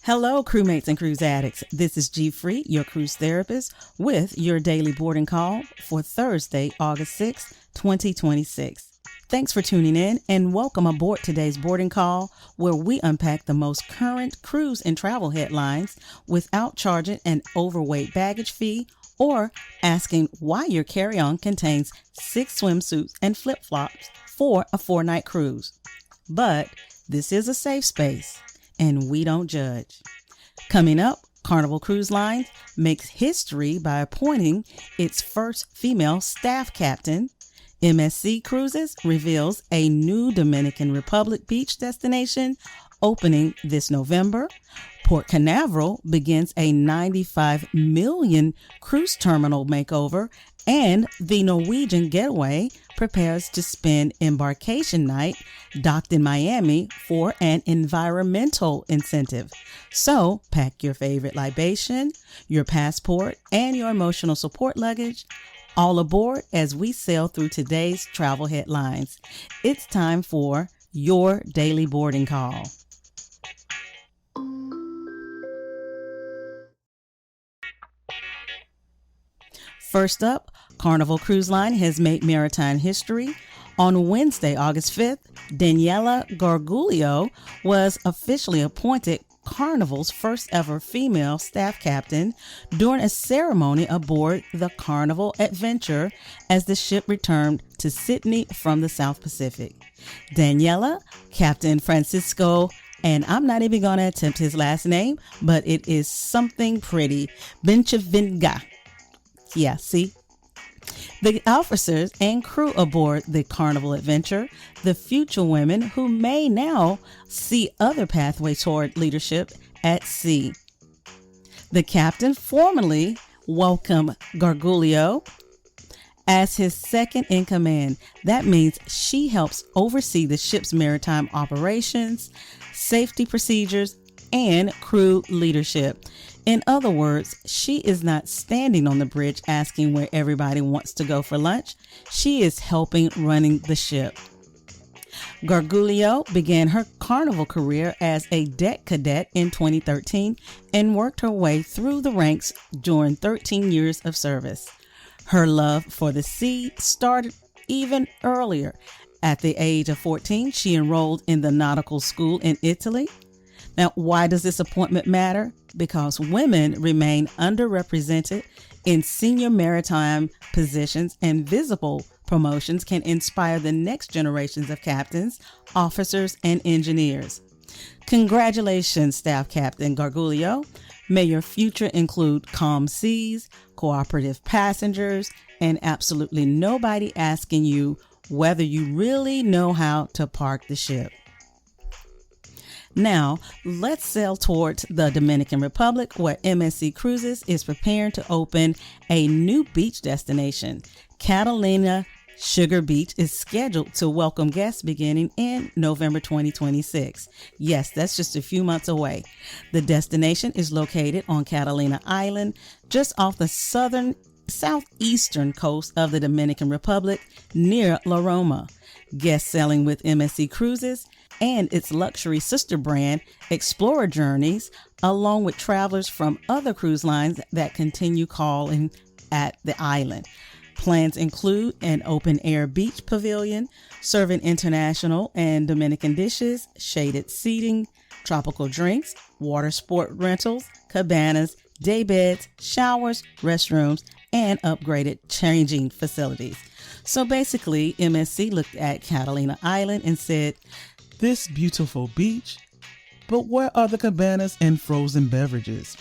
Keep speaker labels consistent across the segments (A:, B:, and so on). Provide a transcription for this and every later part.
A: Hello, crewmates and cruise addicts. This is G Free, your cruise therapist, with your daily boarding call for Thursday, August 6th, 2026. Thanks for tuning in and welcome aboard today's boarding call, where we unpack the most current cruise and travel headlines without charging an overweight baggage fee or asking why your carry-on contains 6 swimsuits and flip-flops for a 4-night cruise. But this is a safe space, and we don't judge. Coming up, Carnival Cruise Line makes history by appointing its first female staff captain. MSC Cruises reveals a new Dominican Republic beach destination opening this November. Port Canaveral begins a $95 million cruise terminal makeover, and the Norwegian Getaway prepares to spend embarkation night docked in Miami for an environmental incentive. So pack your favorite libation, your passport, and your emotional support luggage all aboard as we sail through today's travel headlines. It's time for your daily boarding call. First up, Carnival Cruise Line has made maritime history. On Wednesday, August 5th, Daniela Gargiulo was officially appointed Carnival's first ever female staff captain during a ceremony aboard the Carnival Adventure as the ship returned to Sydney from the South Pacific. Daniela, Captain Francisco, and I'm not even going to attempt his last name, but it is something pretty, Benchavinga. Yeah, see? The officers and crew aboard the Carnival Adventure, the future women who may now see other pathways toward leadership at sea. The captain formally welcomed Gargiulo as his second in command. That means she helps oversee the ship's maritime operations, safety procedures, and crew leadership. In other words, she is not standing on the bridge asking where everybody wants to go for lunch. She is helping running the ship. Gargiulo began her Carnival career as a deck cadet in 2013 and worked her way through the ranks during 13 years of service. Her love for the sea started even earlier. At the age of 14, she enrolled in the nautical school in Italy. Now, why does this appointment matter? Because women remain underrepresented in senior maritime positions, and visible promotions can inspire the next generations of captains, officers, and engineers. Congratulations, Staff Captain Gargiulo. May your future include calm seas, cooperative passengers, and absolutely nobody asking you whether you really know how to park the ship. Now, let's sail towards the Dominican Republic, where MSC Cruises is preparing to open a new beach destination. Catalina Sugar Beach is scheduled to welcome guests beginning in November 2026. Yes, that's just a few months away. The destination is located on Catalina Island, just off the southeastern coast of the Dominican Republic, near La Roma. Guests sailing with MSC Cruises and its luxury sister brand, Explorer Journeys, along with travelers from other cruise lines that continue calling at the island. Plans include an open-air beach pavilion, serving international and Dominican dishes, shaded seating, tropical drinks, water sport rentals, cabanas, day beds, showers, restrooms, and upgraded changing facilities. So basically, MSC looked at Catalina Island and said, "This beautiful beach, but where are the cabanas and frozen beverages?"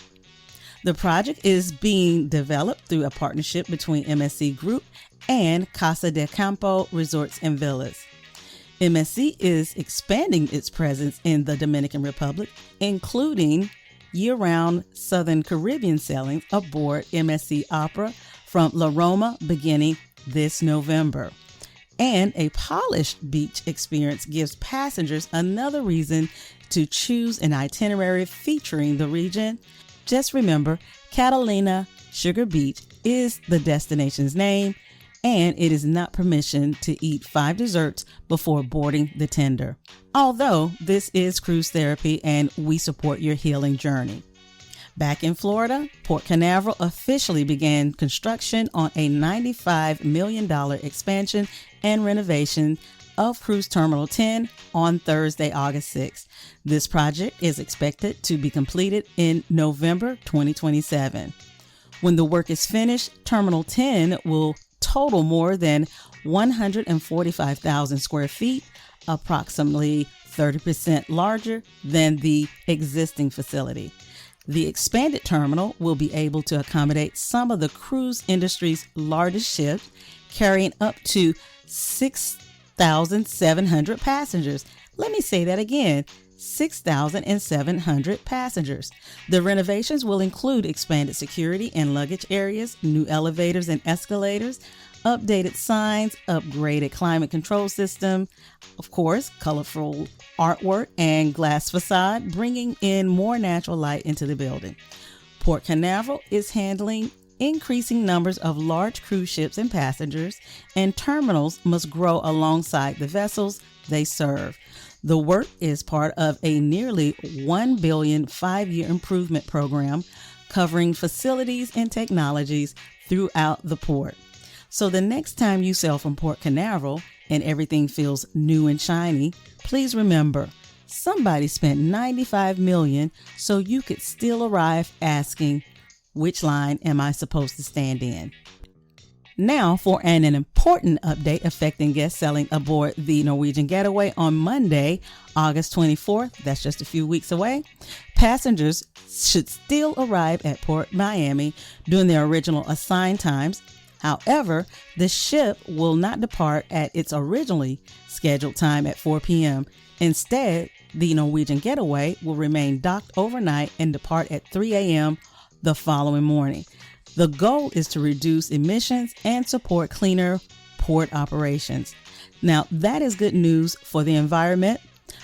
A: The project is being developed through a partnership between MSC Group and Casa de Campo Resorts and Villas. MSC is expanding its presence in the Dominican Republic, including year-round Southern Caribbean sailings aboard MSC Opera from La Roma beginning this November. And a polished beach experience gives passengers another reason to choose an itinerary featuring the region. Just remember, Catalina Sugar Beach is the destination's name, and it is not permission to eat 5 desserts before boarding the tender. Although this is cruise therapy and we support your healing journey. Back in Florida, Port Canaveral officially began construction on a $95 million expansion and renovation of Cruise Terminal 10 on Thursday, August 6th. This project is expected to be completed in November 2027. When the work is finished, Terminal 10 will total more than 145,000 square feet, approximately 30% larger than the existing facility. The expanded terminal will be able to accommodate some of the cruise industry's largest ships, carrying up to 6,700 passengers. Let me say that again, 6,700 passengers. The renovations will include expanded security and luggage areas, new elevators and escalators, updated signs, upgraded climate control system, of course, colorful artwork and glass facade, bringing in more natural light into the building. Port Canaveral is handling increasing numbers of large cruise ships and passengers, and terminals must grow alongside the vessels they serve. The work is part of a nearly $1 billion 5-year improvement program covering facilities and technologies throughout the port. So the next time you sail from Port Canaveral and everything feels new and shiny, please remember, somebody spent $95 million so you could still arrive asking, which line am I supposed to stand in? Now for an important update affecting guests sailing aboard the Norwegian Getaway on Monday, August 24th, that's just a few weeks away. Passengers should still arrive at Port Miami during their original assigned times. However, the ship will not depart at its originally scheduled time at 4 p.m. Instead, the Norwegian Getaway will remain docked overnight and depart at 3 a.m. the following morning. The goal is to reduce emissions and support cleaner port operations. Now, that is good news for the environment,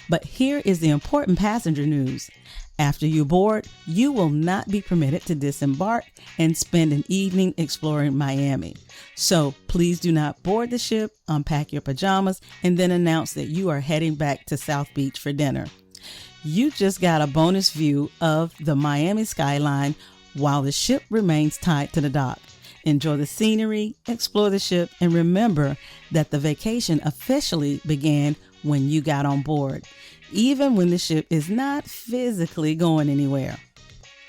A: but here is the important passenger news. After you board, you will not be permitted to disembark and spend an evening exploring Miami. So please do not board the ship, unpack your pajamas, and then announce that you are heading back to South Beach for dinner. You just got a bonus view of the Miami skyline while the ship remains tied to the dock. Enjoy the scenery, explore the ship, and remember that the vacation officially began when you got on board, even when the ship is not physically going anywhere.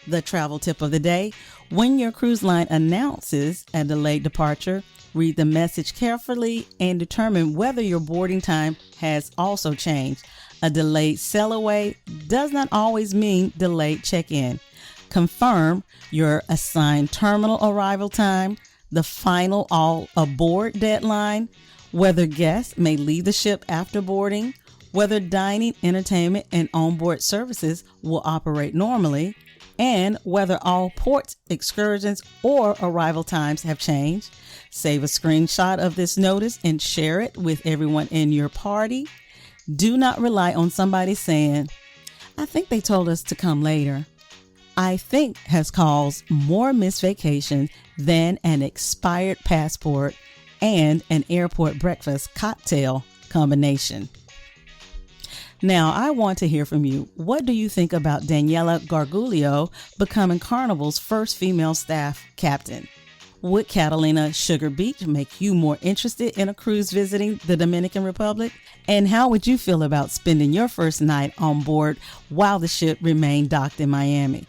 A: The travel tip of the day: when your cruise line announces a delayed departure, read the message carefully and determine whether your boarding time has also changed. A delayed sail away does not always mean delayed check-in. Confirm your assigned terminal arrival time, the final all aboard deadline, whether guests may leave the ship after boarding, whether dining, entertainment, and onboard services will operate normally, and whether all port excursions or arrival times have changed. Save a screenshot of this notice and share it with everyone in your party. Do not rely on somebody saying, "I think they told us to come later." I think has caused more missed vacation than an expired passport and an airport breakfast cocktail combination. Now, I want to hear from you. What do you think about Daniela Gargiulo becoming Carnival's first female staff captain? Would Catalina Sugar Beach make you more interested in a cruise visiting the Dominican Republic? And how would you feel about spending your first night on board while the ship remained docked in Miami?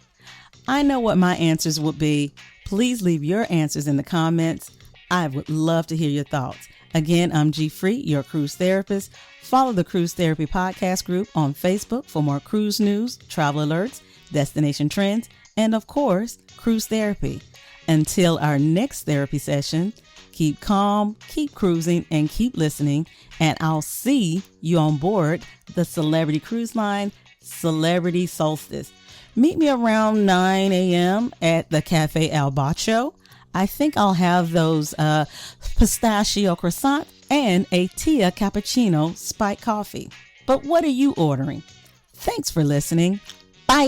A: I know what my answers would be. Please leave your answers in the comments. I would love to hear your thoughts. Again, I'm G Free, your cruise therapist. Follow the Cruise Therapy Podcast group on Facebook for more cruise news, travel alerts, destination trends, and of course, cruise therapy. Until our next therapy session, keep calm, keep cruising, and keep listening. And I'll see you on board the Celebrity Cruise Line Celebrity Solstice. Meet me around 9 a.m. at the Cafe Al Bacho. I think I'll have those pistachio croissant and a Tia cappuccino spiked coffee. But what are you ordering? Thanks for listening. Bye.